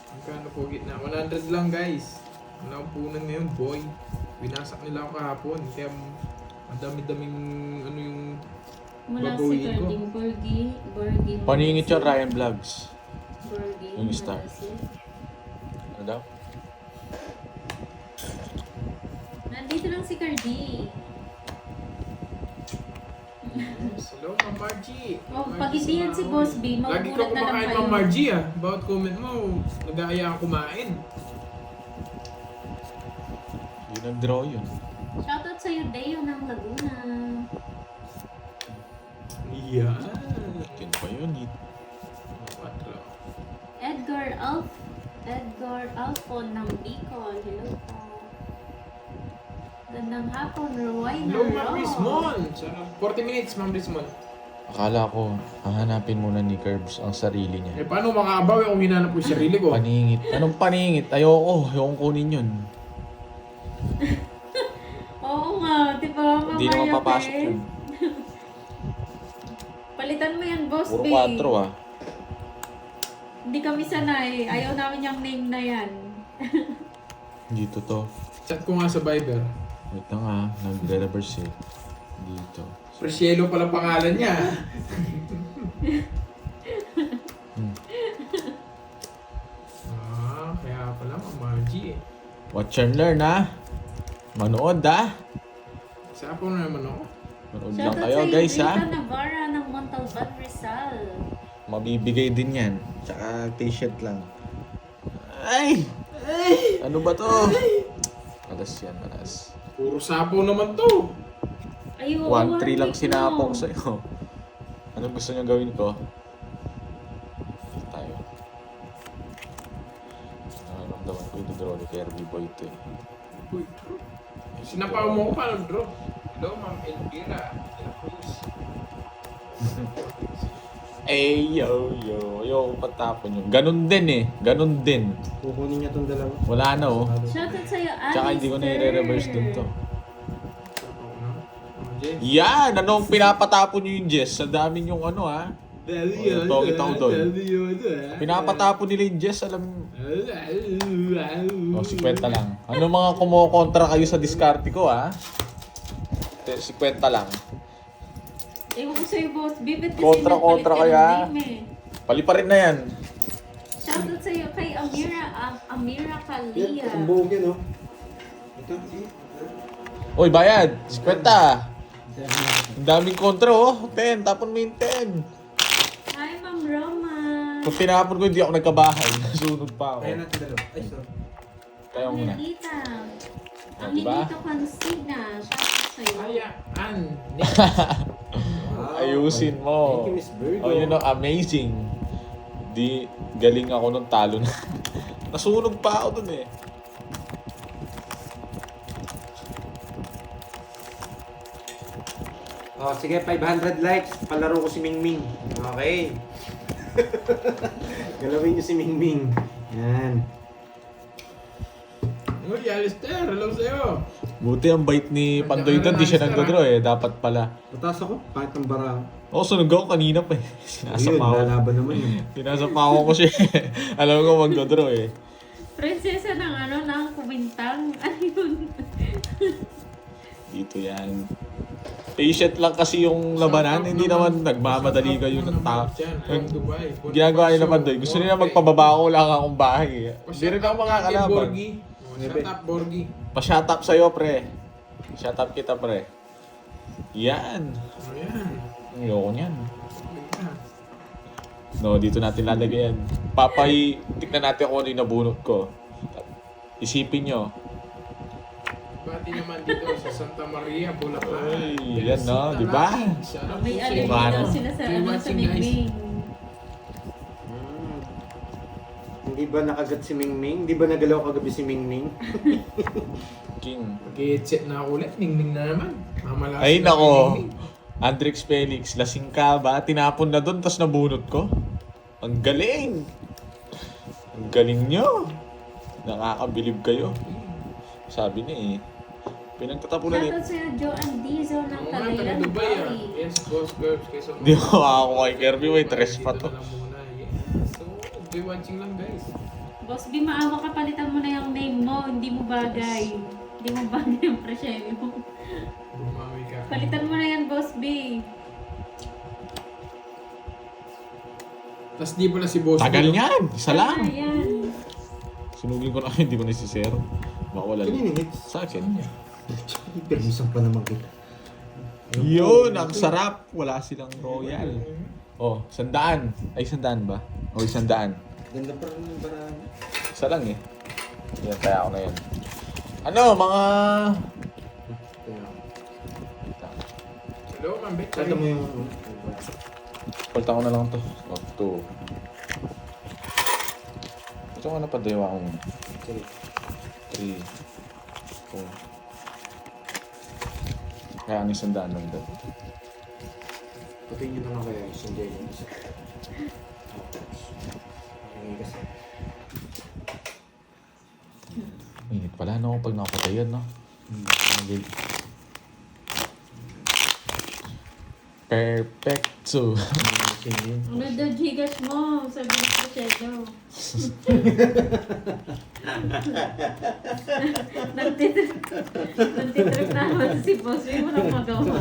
Magkano po gitna? 100 lang, guys. Wala akong punan ngayon, boy. Binasak nila ako kahapon. Kaya madami-daming ano yung Mula si babawiin ko. Garding Borgi. Paningit yung Ryan Vlogs. Borgi. Yung star. Malasin. Ano daw? Nandito lang si Cardi. Yes, hello, Ma'am Margie. Oh, Ma'am pag Margie hindi yan si Sumao. Boss B, Lagi ka magugulat na lang kumakain, kayo. Ma'am Margie, ah. Bawat comment mo, nag-aaya ka kumain. Yun ang draw yun. Shoutout sa'yo, Deo ng Laguna. Yan. Yun pa yun. Quatro. Edgar Alfon ng Bicol. Hello po. Gandang hapon, Rowena Hello, Ma'am Ross. Rizmon. 40 minutes, Ma'am Rizmon. Akala ko, hahanapin muna ni Curbs ang sarili niya. Eh, paano makaabaw kung hinanap ko yung sarili ko? Paningit. Anong paningit? Ayokong kunin yun. Oo nga, di ba? Hindi Mamaya naman papasok eh. yun. Palitan mo yan, Boss Puro B. 4 ah. Hindi kami sanay. Ayaw namin yung name na yan. Dito to. Chat ko nga sa Viber. Wait na nga, nagre-reverse eh. Dito. Precielo pala pangalan niya. Kaya pala, Ma'am Margie eh. Watch and learn ah. Manood ah. Sapo na naman ako. Manood lang Shoutout kayo sa'yo, guys Rita ah. Navarra ng Montalban, Rizal. Mabibigay din yan. Tsaka t-shirt lang. Ay! Ano ba to? Alas yan, alas. Puro sapo naman to. Ay, oo, 1-3 lang wait sinapong mo. sa'yo. Anong gusto niyo gawin ko? draw ni Kirby Boy ito eh. Uy, sinapaw mo ko pa nag-draw. Hello, Ma'am Elvira. Cruz. Yo, patapon yun. Ganun din eh. Ganun din. Kukunin niya tong dalawa. Wala na oh. Shoutout sa'yo, Alistair. Tsaka hindi ko na i-reverse dun to. Jess. Yan! Anong pinapatapon nyo yung Jess? Sa dami yung ano ha. Tawag itaw doon. Pinapatapon nila yung Jess, alam. O, 50 lang. Ano mga kumokontra kayo sa diskarte ko ha? 50 lang. Ewan ko sa'yo, boss. Bibit kasi Kontra nagpalit kaya? ng name eh. Pali pa rin na yan. Shoutout sa'yo kay Amira Kalia. Ang buhog yun, oh. Ito, Uy, bayad! 50! Ang daming kontra oh. 10, tapon mo yung 10. Hi, Ma'am Roma. Kung tinapon ko, hindi ako nagkabahay. Nasunod pa ako. Kaya natin dalawa. Ay, sorry. Kaya mo na. Angelita. Ang Diba? Hilito Consigna. Shoutout sa'yo. Hayaan. Wow. Ayusin mo. Thank you, Miss Virgo. Oh, you know, amazing. Di, galing ako nung talo na. Nasunog pa ako dun eh. Oh, sige, 500 likes. Palaro ko si Mingming. Okay. Galawin niyo si Mingming. Yan. Uy, Alistair. Hello sa'yo. Buti ang bait ni Pandoy doon, di siya nagdodraw eh. Dapat pala. Mataas ako. Kahit ang bara. Oo, sunog ako kanina pa eh. Ayun, Sinasapaw. lalaban naman yun. Sinasapaw ko siya eh. Alam ko magdodraw eh. Prinsesa ng ng kumintang. Ano yun? Dito yan. Patient lang kasi yung labanan. Hindi naman nagmamadali kayo ng tao. Ginagawa nila Pandoy. Gusto nila magpababa ko lang akong bahay eh. Hindi rin ako makakalaban. Shut up, Borgie. Pa-shut up sa'yo, pre. Shut up kita, pre. Yan. Ayan. Ayoko niyan. Ayan. No, dito natin lalagay yan. Tignan natin kung ano yung nabunot ko. Isipin nyo. Bati naman dito sa Santa Maria, Bulacan. Ay, yan, no? Di ba? May alin alin daw daw sila sa Three sa watching, guys. Mingming. Hindi ba nakagat si Mingming? Hindi ba nagalaw kagabi si Mingming? King. Mag-headset na ako ulit, ningning na naman. Mamalasin Ay, na nako. ningning. Andrix Felix, lasing ka ba? Tinapon na doon, tapos nabunot ko. Ang galing! Ang galing nyo! Nakakabilib kayo. Sabi niya eh. Pinagtatapunan eh. Shoutout sa'yo, Joanne Dizo ng Oo nga, taga Cagayan Dubai ah. Valley. Yes, boss, girls. Quezon. Hindi ko ako kay Kirby, may tres pa Dito to. na lang muna. Yes. So, be watching lang guys. Boss B, maawa ka, palitan mo na yung name mo. Hindi mo bagay. Hindi mo bagay yung presyo mo. Bumawi ka. Palitan mo na yan, Boss B. Tapos di pala si boss. Tagal no? niyan! Isa lang! Ayan. Sinugin ko na hindi ko nasisero. Baka wala Kanino lang. hits? Sa akin. Permisan pa naman kita. Yun! Ang sarap! Wala silang royal. Oh, 100. Ay, 100 ba? O, 100. Ganda pa rin yung baraan. Isa lang eh. Yan, kaya ako na yan. Ano, mga... Hello, Ma'am Beck. Kata mo yung... Palta ko na lang to. O, 2. Ito nga napadewa akong Sorry. 3, 4. Kaya ang 100 lang doon. Patayin nyo na lang kaya isang day yung isa. Okay, kasi. Init pala no pag nakapatayan no. Perfecto. Ano daw Gcash mo? Sabi ni Prosego. Nagtitrip naman si Boss. May mo nang magawa.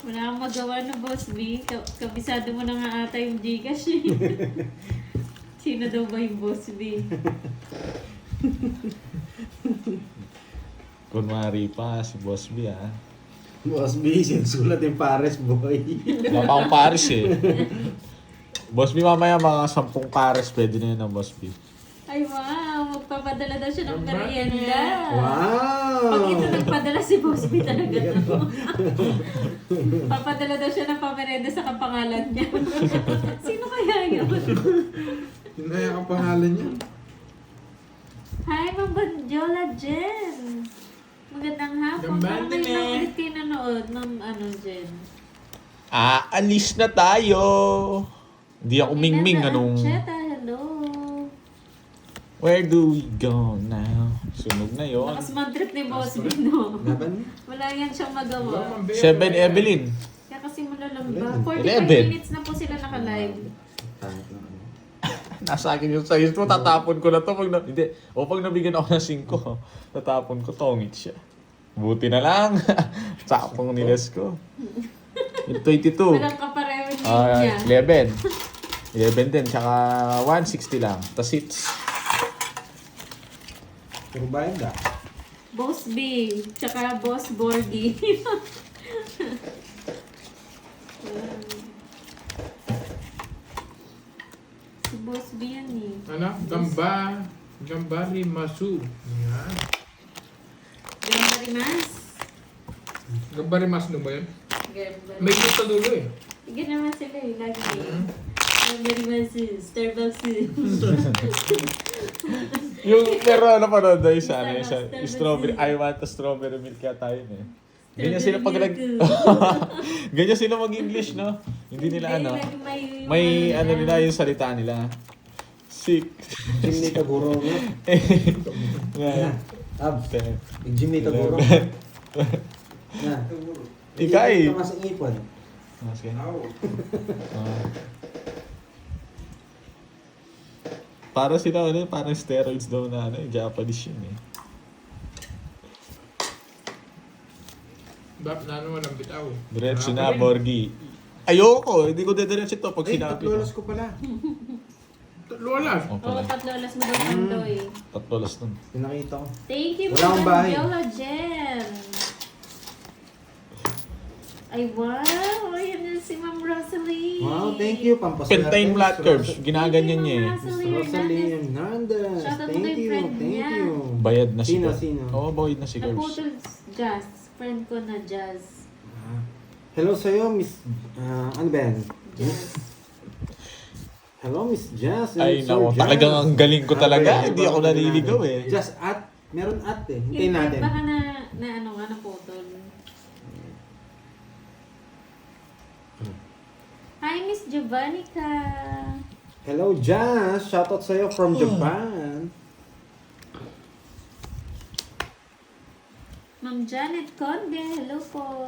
Wala kang magawa na, Boss B. Kabisado mo na nga ata yung Gcash eh. Sino daw ba yung Boss B? Kunwari pa si Boss B ah. Boss B, sinusulat yung pares, boy. Wala pa akong pares eh. Boss B mamaya mga 10 pares pwede na yun ang Boss B. Ay wow! Magpapadala daw siya ng Ang merienda. Wow! Pag ito nagpadala si Boss B talaga to. Papadala daw siya ng pamerienda sa kapangalan niya. Sino kaya yun? Yun na yung pangalan niya. Hi, Ma'am Banjola Jen. Magandang hapon. Gambante Parang may na. naulit kayo nanood, Ma'am Jen. Aalis na tayo. Hindi ako mingming anong... Cheta, hello. Where do we go now? Sunog na yon. Lakas man trip ni Boss B, no? Laban mo? Wala yan siyang magawa. 7 Evelyn. Kaya kasi malalamba. 45 11. minutes na po sila naka-live. Tangit lang, ano. Nasa akin yung size ko, tatapon ko na to. Hindi. O pag nabigyan ako ng 5, tatapon ko, tongit siya. Buti na lang. Sakong niles ko. Yung 22. Walang kapareho niya. 11. 11 din, tsaka 160 lang. Tas hits. Puro bayad ah. Boss B, tsaka Boss Borgie. Si Boss B yan eh. Ano? Gambari Masu. Yan. Gambari Mas. Gambari Masu ba yun? Gambari. May ito sa dulo eh. Sige naman sila eh, lagi eh. Gambari Mas, Starbucks eh. Yung pero ano pa doon, dahil sa ano, sa Starbucks. strawberry, I want a strawberry milk yata yun eh. Ganyan Strawberry sila pag nag... milk. Ganyan sila mag-English, no? Hindi nila ano. lagi May ano nila yung salita nila. Sick. Jimmy Taguro mo. Yeah. Abs. Ten. Jimmy Taguro. Na. Ikay. Ito mas ipon. Ah, sige. Ah. Para sila ano, parang steroids daw na ano, Japanese yun eh. Bap na ano walang bitaw. Diretso na, Borgie. Ayoko, hindi ko dediretso to pag Ay, sinabi ko. tatlolas ko pala. Lola. Oh, Oo, pala. tatlolas mo daw Pandoy. Tatlolas nun. Pinakita ko. Thank you, Wala akong bahay. Banjola Jen. Ay, wow! Ayan na si Ma'am Rosalie. Wow, thank you. Pampaswerte. Pentine flat curves, ginaganyan niya eh. Thank you, Miss Ma'am Rosalie Hernandez. Hernandez. Shoutout mo Thank kay you, friend thank niya. you. Bayad na si Sino, Curves. sino? Oo, bayad na si Curves. Naputol Jazz. Friend ko na Jazz. Hello sa'yo, Miss... ano ba yan? Jazz. Hello, Miss Jazz. Ay, Sir nako, Jazz. talagang ang galing ko talaga. Ano ba yan? Hindi ako naliligaw eh. Just at. Meron at eh. Hindi, Hintayin natin. baka na ano nga, naputol. Hi, Miss Jovannica. Hello, Jazz. Shoutout sa'yo from Japan. Ma'am Janet Conde, hello po.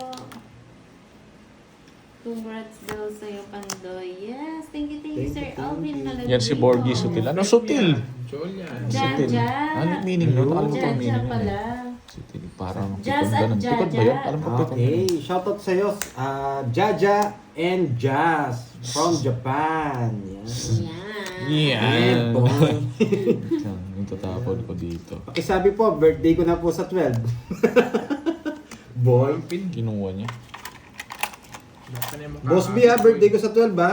Congrats daw sa'yo, Pandoy. Yes, thank you, Sir Thank Alvin you. Malagino. Yan si Borgie Sutil. Ano sutil? Jolya. Jan, Jan. Ano yung meaning nun? Alam mo pa ang Jaja meaning nun pala. eh. Sutil. Parang Jazz pikon at ganun. Pikon ba yun? Jaja. Alam ko pikon Okay. ganun. Shoutout sa'yo, Jaja and Jazz from Japan. Yan. Yan. Yan. boy. Yung tatapon ko dito. Pakisabi po, birthday ko na po sa 12. Boy. Pin. Kinuha niya. Baka niya mukha. Boss B ha, birthday ko sa 12 ha.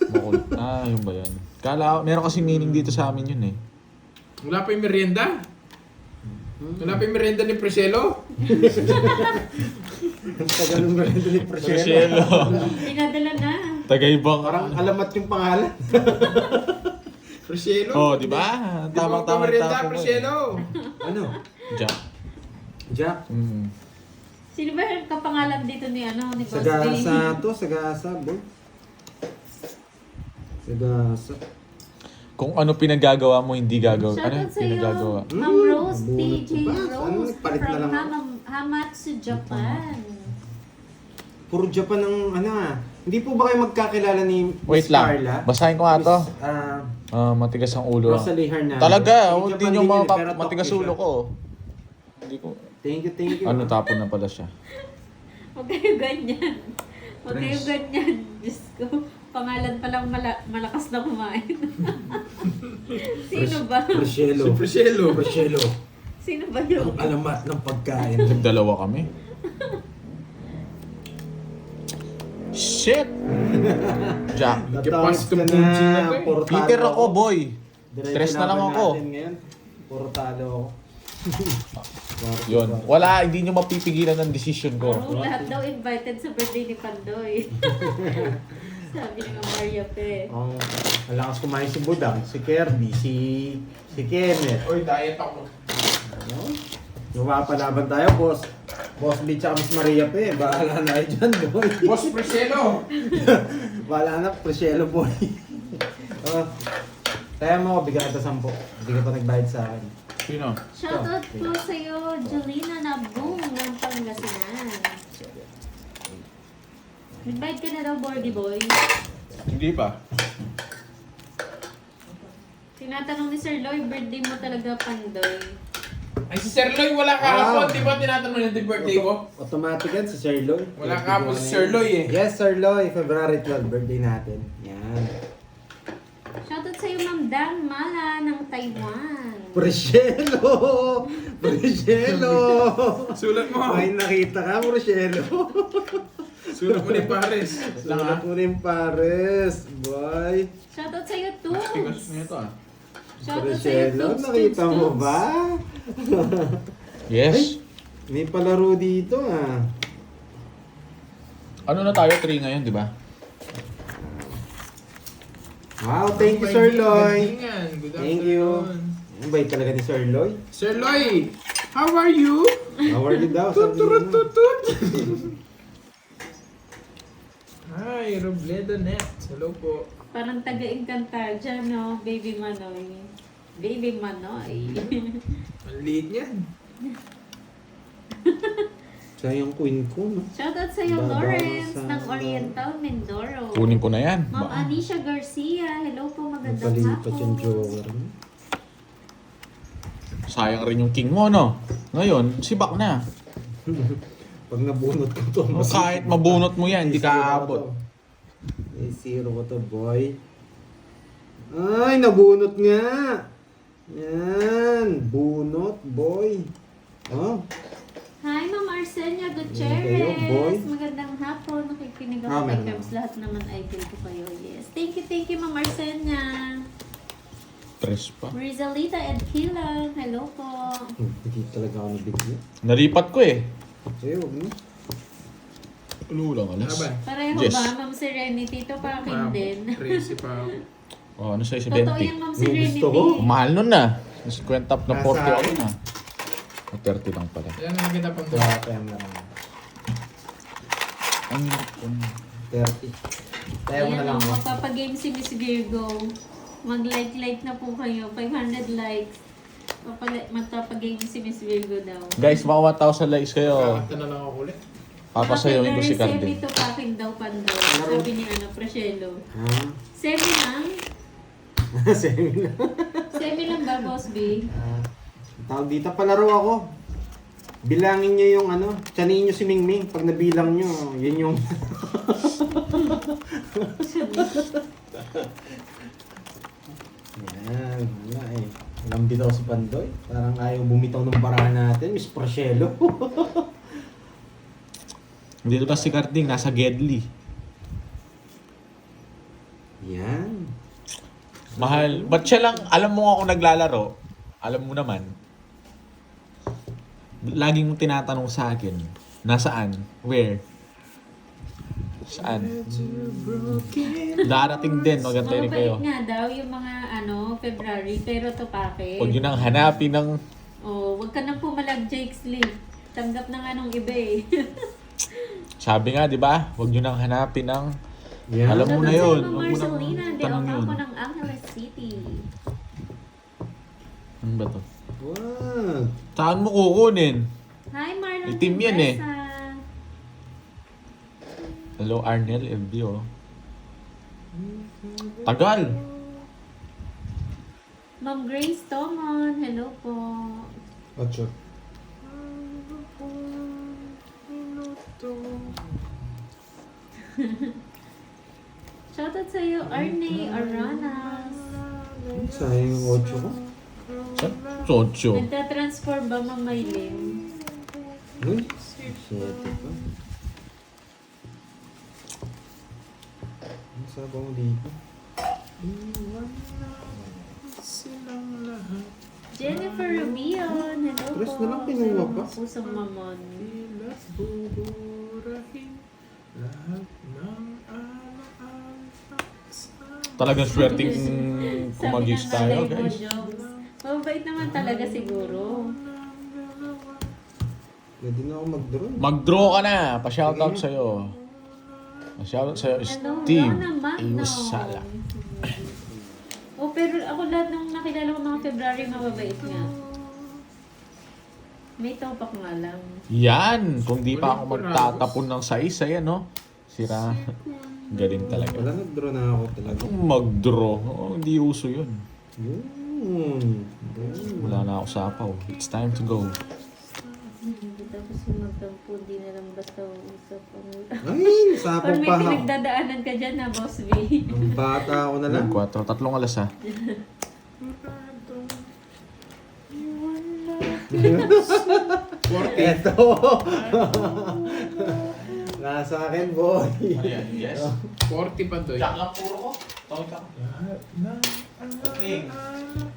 Makul. Yun ba yan? Meron kasi meaning dito sa amin yun eh. Wala pa yung merienda? Wala pa yung merienda ni Priscelo? Ang tagal ng birthday ni Priscilla. Priscelo. Pinadala na. Tagaybang. Parang alamat yung pangalan. Priscelo? Oh, di ba? Di ba pa Tamang merienda, tapo mo Priscelo? Ano? Jack. Jack. Sino ba yung kapangalan dito ni Boss B? Sagasa to, Sagasa, boy. Sagasa. Kung ano pinagagawa mo, hindi gagawa. Ano Shoutout yung sa'yo, pinagagawa? Ma'am Rose, bunot DJ ko pa. Ano, Rose nagpalit na from lang Hamatsu, Japan. Puro Japan ang ano ah. Hindi po ba kayo magkakilala ni Miss Wait lang. Carla? Basahin ko nga to. Miss, Matigas ang ulo. Rosalie Hernandez. Talaga, Japan hindi nyo din yun eh, pero matigas Tokyo ulo siya. ko. Hindi ko. Thank you. Ano, tapon na pala siya. Huwag kayo ganyan. Huwag kayo ganyan. Diyos ko. Pangalan palang malakas na kumain. Sino ba? Priscelo. Si Priscelo. Priscelo. Sino ba yun? Ang alamat ng pagkain. Nagdalawa kami. Shit! Jack. Kapas itong punching na to eh. Portado Peter ako, boy. Diretso Stress na lang laban ako. natin ngayon. Puro talo ako. Yun. Wala, hindi nyo mapipigilan ng decision ko. Puro lahat daw invited sa birthday ni Pandoy. Sabi ni Maria Pe. Ang malakas kumain si Budang, si Kirby, si Kenneth. Oy, diet ako. Ano? Mapapalaban tayo, boss. Boss Lee tsaka Miss Maria pe. Bahala na kayo dyan, boy. Boss Priscelo! Bahala na, Priscelo, boy. Oh. Kaya mo, bigyan kita 10. Hindi ka pa nagbayad sa akin. Sino? Shoutout po sa'yo, Jolina Nabung ng Pangasinan. Nag-bite ka na daw, Bordy Boy. Hindi pa. Tinatanong ni Sir Loy, birthday mo talaga, Pandoy. Ay, si Sir Loy wala kahapon. Di ba tinatanong niya yung birthday ko? Automatic yan si Sir Loy. Wala kahapon si Sir Loy eh. Yes, Sir Loy. February 12, birthday natin. Yan. Shoutout sa'yo, Ma'am Dang Mala ng Taiwan. Priscelo! Priscelo! Sulat mo. May nakita ka, Priscelo. Sulat mo ni Pares. Sulat mo rin, Pares. Boy. Shoutout sa'yo, Tigas Toots. mo ito ah. Shoutout sa'yo, Priscelo, Toots, nakita Toots, mo Toots. ba? Yes. May palaro dito ah. Ano na tayo? 3 ngayon, di ba? Wow, thank you, Sir Loy. Good Thank you. afternoon. Ang bait talaga ni Sir Loy. Sir Loy, how are you? How are you daw? Sabi Tuturut niya. tutut. Hi, Robledo Net. Hello po. Parang taga-Encantar dyan, no? Baby Manoy. Baby Manoy. Ang liit niyan. Siya yung queen ko, no? Shoutout sa'yo, Baba Lawrence sa- ng Oriental Mindoro. Kunin ko na yan. Ma'am Anisha Garcia, hello po, magandang Nagpalipat yung hapon. joker. no? Sayang rin yung king mo, no? Ngayon, sibak na. Pag nabunot ko to, O, kahit mabunot mo yan, hindi ka aabot. May zero ko to, boy. Ay, nabunot nga! Yan, bunot, boy. Oh, Hi, Ma'am Arsenia Kayo, boy. Gutierrez. Magandang hapon. Nakikinig ako kay meron Cubs. Lahat naman idol ko kayo. Yes. Thank you, Ma'am Arsenia. Tres pa. Rizalita and Kilang. Hello po. hindi talaga ako nabigyan. Naripat ko eh. Sa'yo, huwag mo. Lulang alas. Aba. Pareho Yes. ba, Ma'am Serenity? Ito pa akin din. Crazy pa ako. O, ano sa'yo si Totoo yan, 20? Ma'am Yung Serenity. gusto ko. Mahal nun na. 50 up na Nasa 40 ako akin. na. O 30 lang pala. Yan na kita pang Kaya kaya mo lang. Ang 30. Kaya mo na lang Ayan, mo. magpapagame si Miss Virgo. Mag-like na po kayo. 500 likes. Magpapagame si Miss Virgo daw. Guys, mga 1,000 likes kayo. Kakanta na lang ako ulit. Papasayawin ko si Semi Carden. to packing daw Pandoy. Sabi ni Priscelo. Ha? Semi lang? Semi na. Semi lang ba, Boss B? Tawag dito, palaro ako. Bilangin nyo yung ano, tiyanin nyo si Mingming. Pag nabilang nyo, yun yung... Yan, wala eh. Walang bitaw si Pandoy. Parang ayaw bumitaw ng barahan natin, Miss Priscelo. Dito na si Carding, nasa Gedli. Yan. Mahal. Ba't siya lang, alam mo ako naglalaro, alam mo naman, laging mong tinatanong sa akin, nasaan? Where? Saan? Darating din, magantay rin kayo. Mababait nga daw yung mga February, pero to pake. Huwag yun ang hanapin ng... Oh, wag ka nang pumalag, Jake Lee. Tanggap na nga nung iba eh. Sabi nga, di ba? Huwag yun ang hanapin ng... Yan. Alam mo na Shoutout yun. sa Ma'am Huwag mo nang Marcelina de tanong yun. Ocampo ng Angeles City. Ano ba to? Wag. Saan mo kukunin? Hi, Marlon Itim yan eh. Tigresa. Hello, Arnel, FB, oh. Tagal! Ma'am Grace Tomon, hello po. Ocho. Shoutout sa iyo, Arne Aranas. Sayang yung ocho ko. Saan? Socho. Nagtatransform ba, Ma'am Maylin? Uy, siyete pa. Ang sabaw mo dito. Silang lahat. Jennifer Rubion, hello Tres po. na lang kinuha pa. Sa pusong mamon. Ilas buburahin lahat ng alaala sa Talagang swerting Sabi kumagis ng tayo, nanay mo, guys. Jones. Mabait naman talaga siguro. Pwede na ako mag-draw. Mag-draw ka na. Pa-shoutout sa'yo. Pa-shoutout sa'yo, Steve Ano naman, no? Iusala. Oh, pero ako lahat ng nakilala ko mga February, mababait nga. May topak nga lang. Yan! Kung di pa ako magtatapon ng sais, ayan, no? Sira. Galing talaga. Wala, nag-draw na ako talaga. Mag-draw. Oh, hindi uso yun. Yun. Wala na ako sa apaw. It's time to go. Tapos yung magtampo, di na lang basta usap. Ay, sapo Or may pa ako. pinagdadaanan ka dyan na, Boss B. Ang bata ako na lang. 4, 3 alas ha. Eto. Nasa akin, boy. Ano yan? Yes? 40 pa doy. lang puro ko. Tawag ka.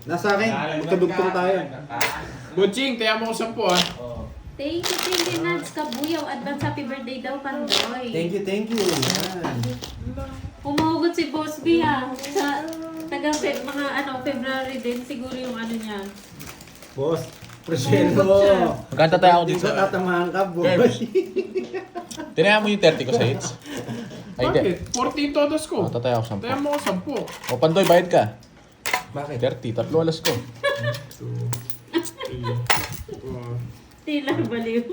Nasa akin. Magkadugtong tayo. Butching, kaya mo ko 10 ah. Thank you, Nads Kabuyaw. Advance happy birthday daw, Pandoy. Thank you, thank you. Yan. Umugot si Boss B ha. Sa mga February din, siguro yung ano niya. Boss, Proselo. Magkanta tayo ako Dito dito. tatamahan ka, boy. Curbs. Tinaya mo yung 30 ko sa hits? Ay, hindi. Bakit? 40 todos ko. Tataya ako Kaya 10. mo ko O, Pandoy, bayad ka. Bakit? 30, 3 alas ko. 10. 2, 3, 4. Tila baliw.